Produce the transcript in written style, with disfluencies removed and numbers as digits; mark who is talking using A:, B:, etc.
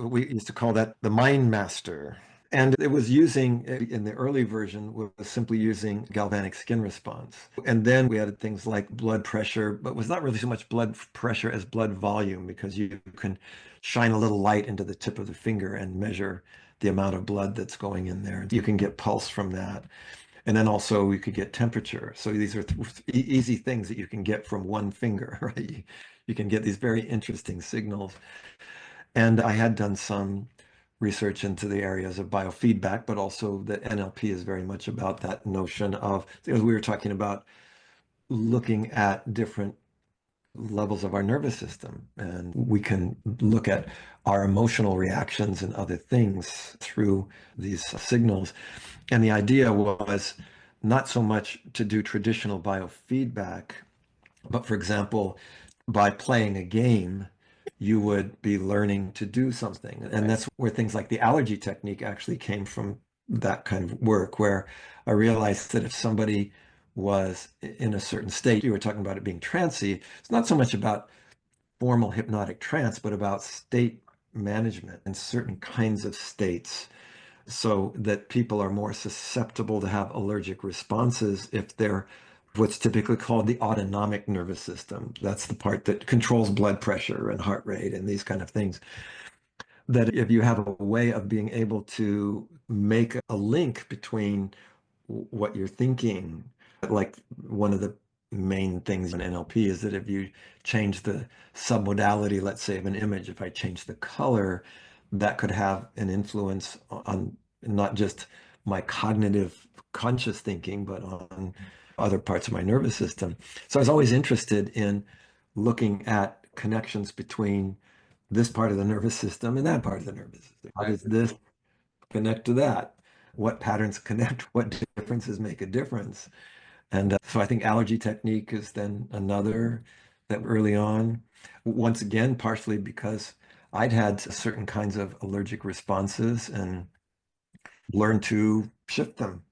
A: we used to call that the Mind Master. And it was using, in the early version, was simply using galvanic skin response. And then we added things like blood pressure, but it was not really so much blood pressure as blood volume, because you can shine a little light into the tip of the finger and measure the amount of blood that's going in there. You can get pulse from that. And then also we could get temperature. So these are easy things that you can get from one finger, right? You can get these very interesting signals. And I had done some research into the areas of biofeedback, but also that NLP is very much about that notion of, as we were talking about, looking at different levels of our nervous system. And we can look at our emotional reactions and other things through these signals. And the idea was not so much to do traditional biofeedback, but for example, by playing a game, you would be learning to do something. And that's where things like the allergy technique actually came from, that kind of work, where I realized that if somebody was in a certain state, you were talking about it being trancy, it's not so much about formal hypnotic trance, but about state management and certain kinds of states, so that people are more susceptible to have allergic responses if they're what's typically called the autonomic nervous system. That's the part that controls blood pressure and heart rate and these kind of things. That if you have a way of being able to make a link between what you're thinking, like one of the main things in NLP is that if you change the submodality, let's say, of an image, if I change the color, that could have an influence on not just my cognitive conscious thinking, but on other parts of my nervous system. So I was always interested in looking at connections between this part of the nervous system and that part of the nervous system. How does this connect to that? What patterns connect? What differences make a difference? And so I think allergy technique is then another that early on, once again, partially because I'd had certain kinds of allergic responses and learned to shift them.